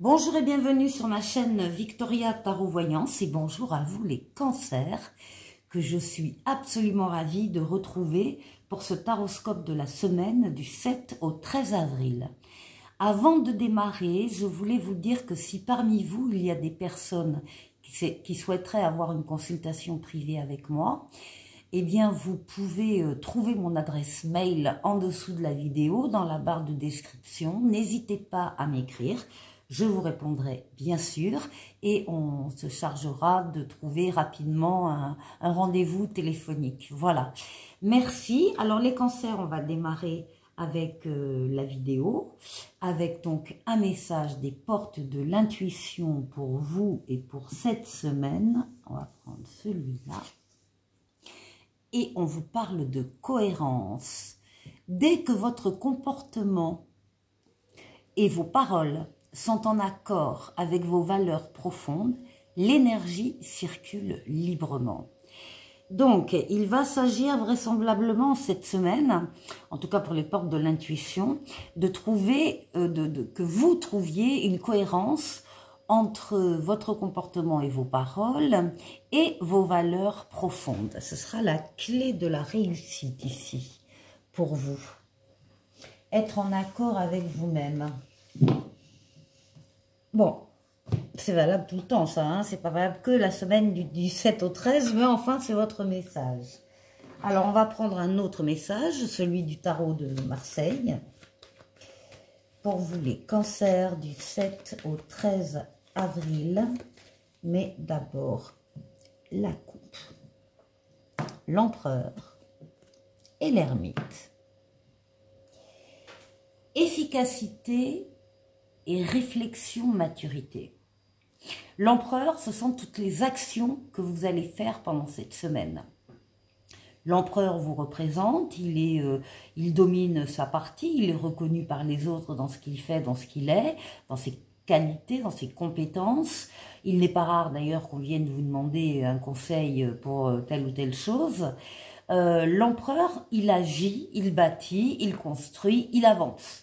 Bonjour et bienvenue sur ma chaîne Victoria Tarot Voyance et bonjour à vous les cancers que je suis absolument ravie de retrouver pour ce taroscope de la semaine du 7 au 13 avril. Avant de démarrer, je voulais vous dire que si parmi vous il y a des personnes qui souhaiteraient avoir une consultation privée avec moi, eh bien vous pouvez trouver mon adresse mail en dessous de la vidéo dans la barre de description. N'hésitez pas à m'écrire. Je vous répondrai bien sûr et on se chargera de trouver rapidement un rendez-vous téléphonique. Voilà. Merci. Alors les cancers, on va démarrer avec la vidéo, avec donc un message des portes de l'intuition pour vous et pour cette semaine. On va prendre celui-là. Et on vous parle de cohérence. Dès que votre comportement et vos paroles sont en accord avec vos valeurs profondes, l'énergie circule librement. Donc, il va s'agir vraisemblablement cette semaine, en tout cas pour les portes de l'intuition, de trouver, que vous trouviez une cohérence entre votre comportement et vos paroles et vos valeurs profondes. Ce sera la clé de la réussite ici, pour vous. Être en accord avec vous-même. Bon, c'est valable tout le temps ça, hein, c'est pas valable que la semaine du 7 au 13, mais enfin c'est votre message. Alors on va prendre un autre message, celui du tarot de Marseille. Pour vous les cancers du 7 au 13 avril, mais d'abord la coupe, l'empereur et l'ermite. Efficacité et réflexion, maturité. L'empereur, ce sont toutes les actions que vous allez faire pendant cette semaine. L'empereur vous représente, il domine sa partie, il est reconnu par les autres dans ce qu'il fait, dans ce qu'il est, dans ses qualités, dans ses compétences. Il n'est pas rare d'ailleurs qu'on vienne vous demander un conseil pour telle ou telle chose. L'empereur, il agit, il bâtit, il construit, il avance.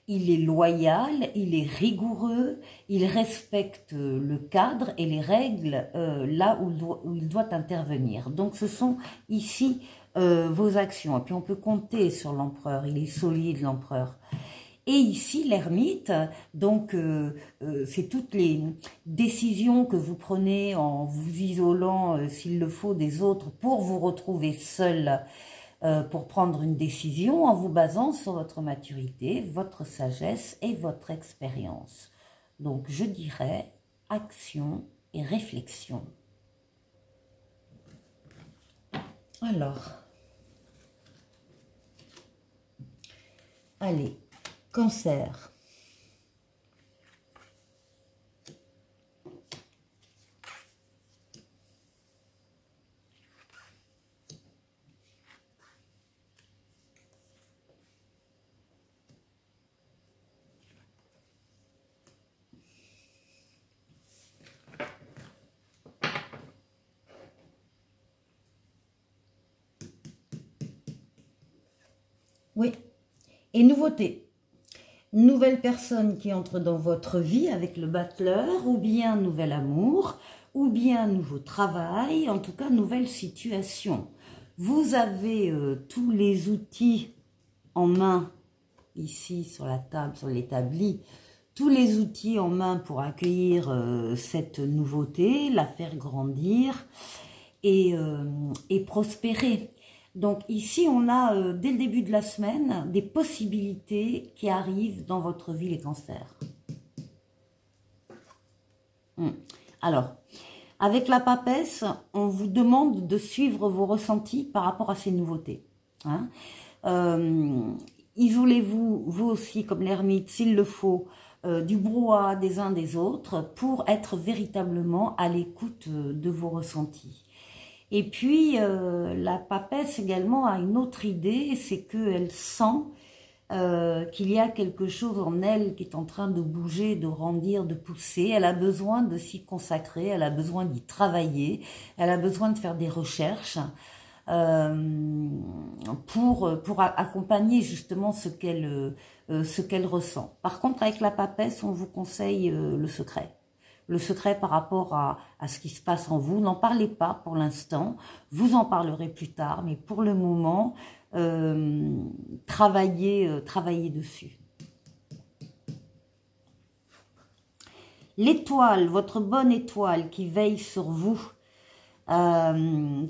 Il est loyal, il est rigoureux, il respecte le cadre et les règles là où il doit intervenir. Donc ce sont ici vos actions. Et puis on peut compter sur l'empereur, il est solide l'empereur. Et ici l'ermite, donc c'est toutes les décisions que vous prenez en vous isolant s'il le faut des autres pour vous retrouver seul. Pour prendre une décision en vous basant sur votre maturité, votre sagesse et votre expérience. Donc, je dirais action et réflexion. Alors, allez, cancer. Oui, et nouveauté. Nouvelle personne qui entre dans votre vie avec le battleur, ou bien nouvel amour, ou bien nouveau travail, en tout cas nouvelle situation. Vous avez tous les outils en main, ici sur la table, sur l'établi, tous les outils en main pour accueillir cette nouveauté, la faire grandir et prospérer. Donc ici, on a, dès le début de la semaine, des possibilités qui arrivent dans votre vie, les cancers. Alors, avec la papesse, on vous demande de suivre vos ressentis par rapport à ces nouveautés. Hein. Isolez-vous, vous aussi, comme l'ermite, s'il le faut, du brouhaha des uns des autres pour être véritablement à l'écoute de vos ressentis. Et puis, la papesse également a une autre idée, c'est qu'elle sent qu'il y a quelque chose en elle qui est en train de bouger, de grandir, de pousser. Elle a besoin de s'y consacrer, elle a besoin d'y travailler, elle a besoin de faire des recherches pour accompagner justement ce qu'elle ce qu'elle ressent. Par contre, avec la papesse, on vous conseille le secret. Le secret par rapport à ce qui se passe en vous. N'en parlez pas pour l'instant, vous en parlerez plus tard, mais pour le moment, travaillez dessus. L'étoile, votre bonne étoile qui veille sur vous,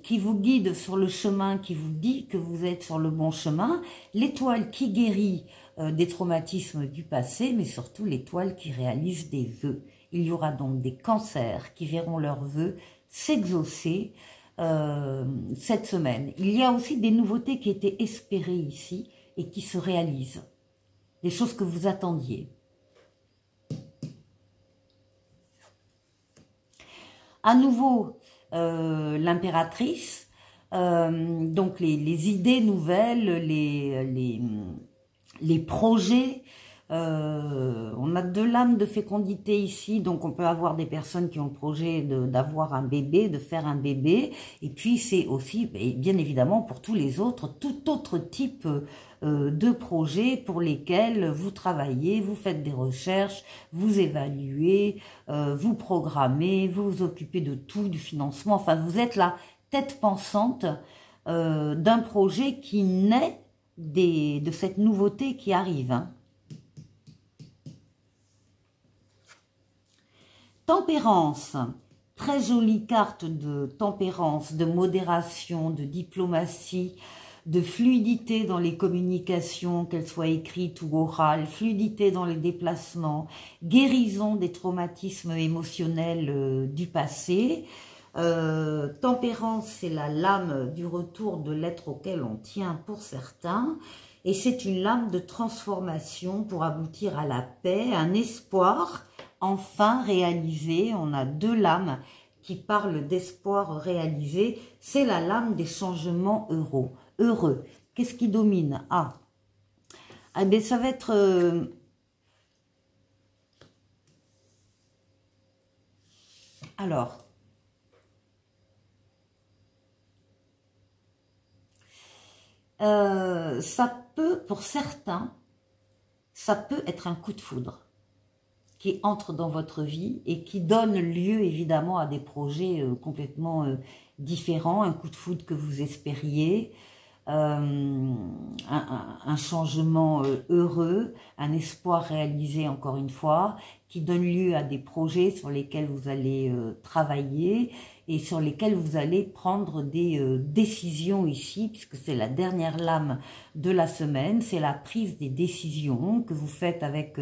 qui vous guide sur le chemin, qui vous dit que vous êtes sur le bon chemin, l'étoile qui guérit des traumatismes du passé, mais surtout l'étoile qui réalise des vœux. Il y aura donc des cancers qui verront leurs vœux s'exaucer cette semaine. Il y a aussi des nouveautés qui étaient espérées ici et qui se réalisent. Des choses que vous attendiez. À nouveau, l'impératrice, donc les idées nouvelles, les projets. On a de l'âme de fécondité ici, donc on peut avoir des personnes qui ont le projet d'avoir un bébé, de faire un bébé, et puis c'est aussi, bien évidemment, pour tous les autres, tout autre type de projets pour lesquels vous travaillez, vous faites des recherches, vous évaluez, vous programmez, vous vous occupez de tout, du financement, enfin vous êtes la tête pensante d'un projet qui naît de cette nouveauté qui arrive, hein. Tempérance, très jolie carte de tempérance, de modération, de diplomatie, de fluidité dans les communications, qu'elles soient écrites ou orales, fluidité dans les déplacements, guérison des traumatismes émotionnels du passé. Tempérance, c'est la lame du retour de l'être auquel on tient pour certains. Et c'est une lame de transformation pour aboutir à la paix, un espoir enfin réalisé. On a deux lames qui parlent d'espoir réalisé. C'est la lame des changements heureux. Qu'est-ce qui domine? Ah bien, ça va être... alors... ça peut, pour certains, ça peut être un coup de foudre qui entre dans votre vie et qui donne lieu évidemment à des projets complètement différents, un coup de foudre que vous espériez, un changement heureux, un espoir réalisé encore une fois, qui donne lieu à des projets sur lesquels vous allez travailler et sur lesquels vous allez prendre des décisions ici, puisque c'est la dernière lame de la semaine, c'est la prise des décisions que vous faites avec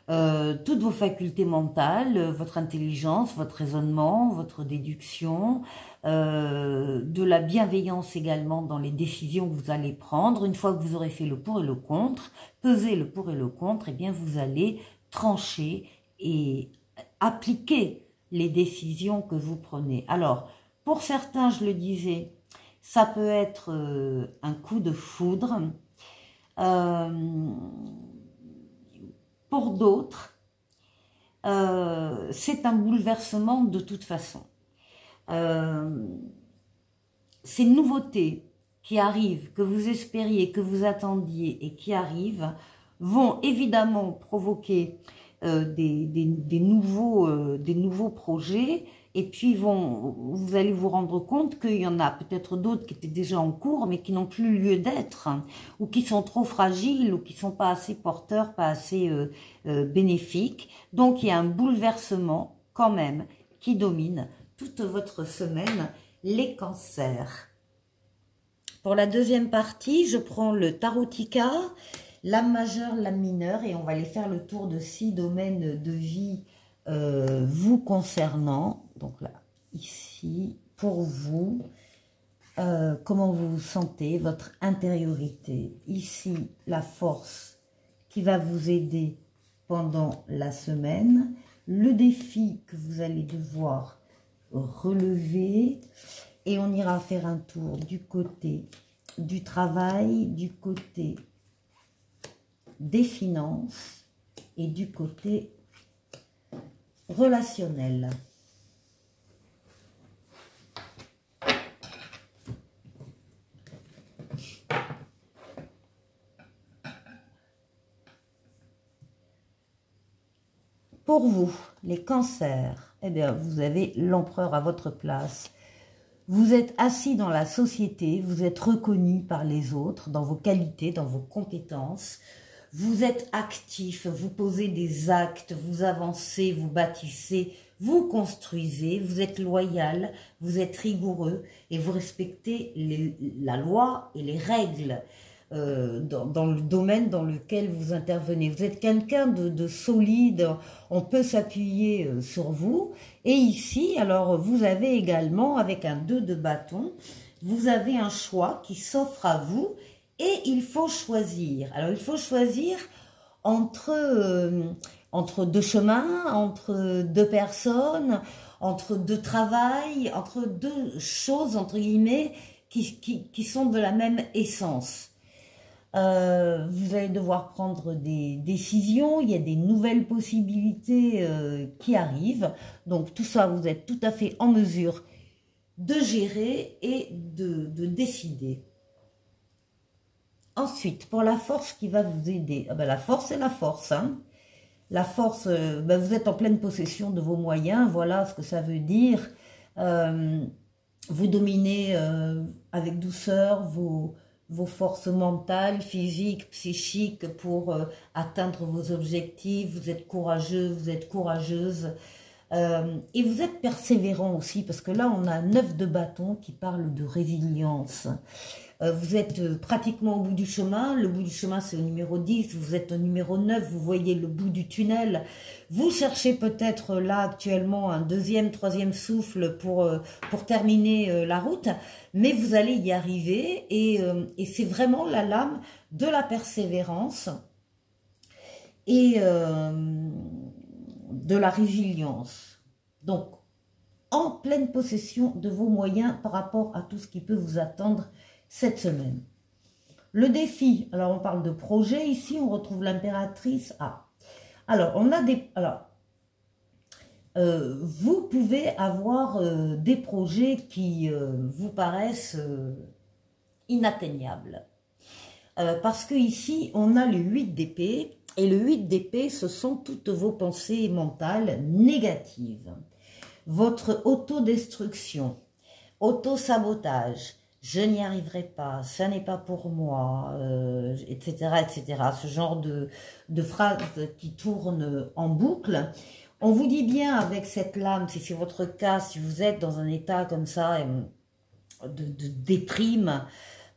toutes vos facultés mentales, votre intelligence, votre raisonnement, votre déduction, de la bienveillance également dans les décisions que vous allez prendre. Une fois que vous aurez fait le pour et le contre, peser le pour et le contre, et bien vous allez trancher et appliquer les décisions que vous prenez. Alors, pour certains, je le disais, ça peut être un coup de foudre. Pour d'autres, c'est un bouleversement de toute façon. Ces nouveautés qui arrivent, que vous espériez, que vous attendiez et qui arrivent, vont évidemment provoquer des nouveaux projets, et puis vous allez vous rendre compte qu'il y en a peut-être d'autres qui étaient déjà en cours, mais qui n'ont plus lieu d'être, hein, ou qui sont trop fragiles, ou qui ne sont pas assez porteurs, pas assez bénéfiques. Donc il y a un bouleversement quand même qui domine toute votre semaine, les cancers. Pour la deuxième partie, je prends le Tarotica, l'âme majeure, l'âme mineure, et on va aller faire le tour de 6 domaines de vie vous concernant. Donc là, ici, pour vous, comment vous vous sentez, votre intériorité. Ici, la force qui va vous aider pendant la semaine, le défi que vous allez devoir relever, et on ira faire un tour du côté du travail, du côté des finances et du côté relationnel. Pour vous, les cancers, eh bien, vous avez l'empereur à votre place. Vous êtes assis dans la société, vous êtes reconnu par les autres, dans vos qualités, dans vos compétences. Vous êtes actif, vous posez des actes, vous avancez, vous bâtissez, vous construisez, vous êtes loyal, vous êtes rigoureux et vous respectez la loi et les règles dans le domaine dans lequel vous intervenez. Vous êtes quelqu'un de solide, on peut s'appuyer sur vous. Et ici, alors vous avez également, avec un 2 de bâton, vous avez un choix qui s'offre à vous et il faut choisir. Alors il faut choisir entre deux chemins, entre deux personnes, entre deux travails, entre deux choses, entre guillemets, qui sont de la même essence. Vous allez devoir prendre des décisions, il y a des nouvelles possibilités qui arrivent. Donc tout ça, vous êtes tout à fait en mesure de gérer et de décider. Ensuite, pour la force qui va vous aider, la force c'est la force. Hein. La force, vous êtes en pleine possession de vos moyens, voilà ce que ça veut dire. Vous dominez avec douceur vos forces mentales, physiques, psychiques pour atteindre vos objectifs. Vous êtes courageux, vous êtes courageuse. Et vous êtes persévérant aussi, parce que là, on a un 9 de bâton qui parle de résilience. Vous êtes pratiquement au bout du chemin. Le bout du chemin, c'est au numéro 10. Vous êtes au numéro 9. Vous voyez le bout du tunnel. Vous cherchez peut-être là actuellement un deuxième, troisième souffle pour terminer la route. Mais vous allez y arriver. Et c'est vraiment la lame de la persévérance et de la résilience. Donc, en pleine possession de vos moyens par rapport à tout ce qui peut vous attendre cette semaine. Le défi, alors on parle de projet, ici on retrouve l'impératrice. Alors on a des... vous pouvez avoir des projets qui vous paraissent inatteignables. Parce que ici on a le 8 d'épée, et le 8 d'épée, ce sont toutes vos pensées mentales négatives. Votre autodestruction, autosabotage, je n'y arriverai pas, ça n'est pas pour moi, etc., etc. Ce genre de phrases qui tournent en boucle. On vous dit bien avec cette lame, si c'est votre cas, si vous êtes dans un état comme ça de déprime,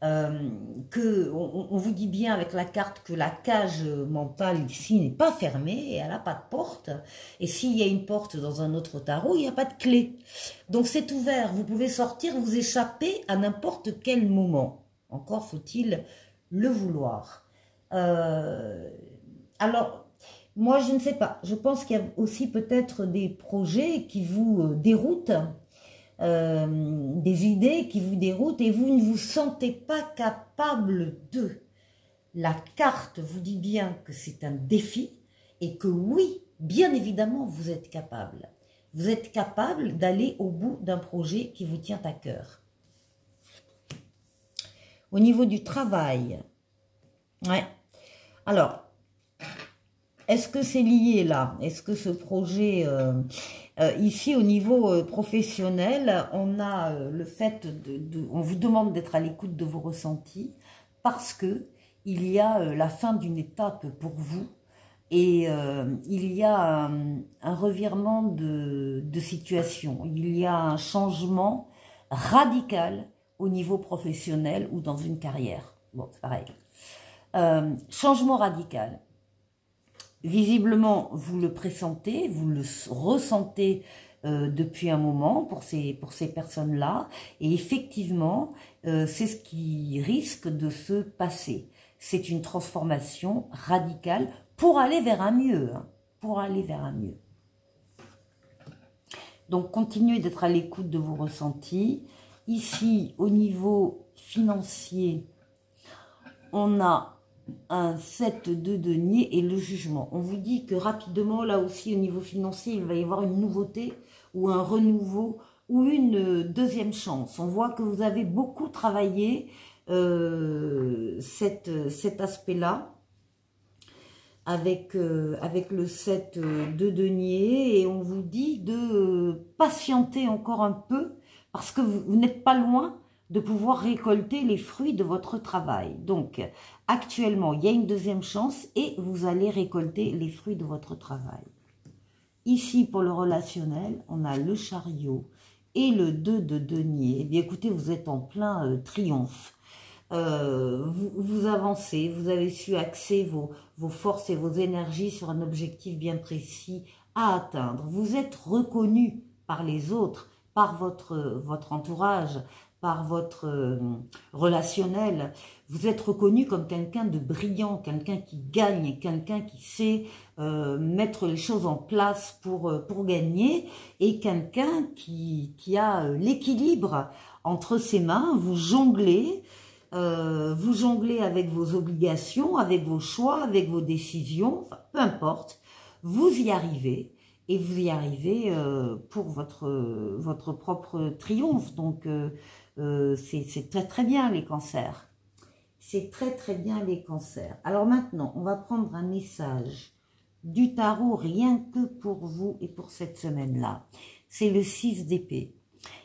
on vous dit bien avec la carte que la cage mentale ici n'est pas fermée et elle n'a pas de porte. Et s'il y a une porte dans un autre tarot, il n'y a pas de clé. Donc c'est ouvert, vous pouvez sortir, vous échapper à n'importe quel moment. Encore faut-il le vouloir. Alors, moi je ne sais pas, je pense qu'il y a aussi peut-être des projets qui vous déroutent. Des idées qui vous déroutent et vous ne vous sentez pas capable de. La carte vous dit bien que c'est un défi et que oui, bien évidemment, vous êtes capable. Vous êtes capable d'aller au bout d'un projet qui vous tient à cœur. Au niveau du travail, ouais. Alors, est-ce que c'est lié là? Est-ce que ce projet... ici, au niveau professionnel, on a le fait on vous demande d'être à l'écoute de vos ressentis parce que il y a la fin d'une étape pour vous et il y a un revirement de situation. Il y a un changement radical au niveau professionnel ou dans une carrière. Bon, c'est pareil. Changement radical. Visiblement, vous le pressentez, vous le ressentez depuis un moment pour ces personnes-là. Et effectivement, c'est ce qui risque de se passer. C'est une transformation radicale pour aller vers un mieux. Hein, pour aller vers un mieux. Donc, continuez d'être à l'écoute de vos ressentis. Ici, au niveau financier, on a un 7 de denier et le jugement. On vous dit que rapidement, là aussi, au niveau financier, il va y avoir une nouveauté ou un renouveau ou une deuxième chance. On voit que vous avez beaucoup travaillé cet aspect-là. avec le 7 de denier, et on vous dit de patienter encore un peu parce que vous n'êtes pas loin de pouvoir récolter les fruits de votre travail. Donc, actuellement, il y a une deuxième chance et vous allez récolter les fruits de votre travail. Ici, pour le relationnel, on a le chariot et le 2 de denier. Eh bien, écoutez, vous êtes en plein triomphe. Vous avancez, vous avez su axer vos forces et vos énergies sur un objectif bien précis à atteindre. Vous êtes reconnu par les autres, par votre entourage, par votre relationnel. Vous êtes reconnu comme quelqu'un de brillant, quelqu'un qui gagne, quelqu'un qui sait mettre les choses en place pour gagner, et quelqu'un qui a l'équilibre entre ses mains. Vous jonglez avec vos obligations, avec vos choix, avec vos décisions, enfin, peu importe, vous y arrivez. Et vous y arrivez pour votre propre triomphe. Donc, c'est très très bien les cancers. C'est très très bien les cancers. Alors maintenant, on va prendre un message du tarot rien que pour vous et pour cette semaine-là. C'est le 6 d'épée.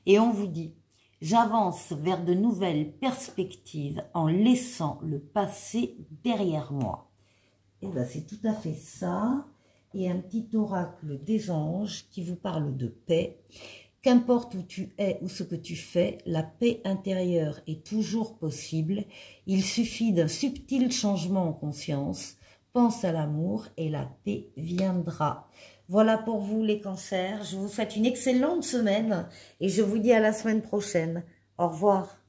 Et on vous dit, j'avance vers de nouvelles perspectives en laissant le passé derrière moi. Et bien c'est tout à fait ça. Et un petit oracle des anges qui vous parle de paix. Qu'importe où tu es ou ce que tu fais, la paix intérieure est toujours possible. Il suffit d'un subtil changement en conscience. Pense à l'amour et la paix viendra. Voilà pour vous les cancers. Je vous souhaite une excellente semaine et je vous dis à la semaine prochaine. Au revoir.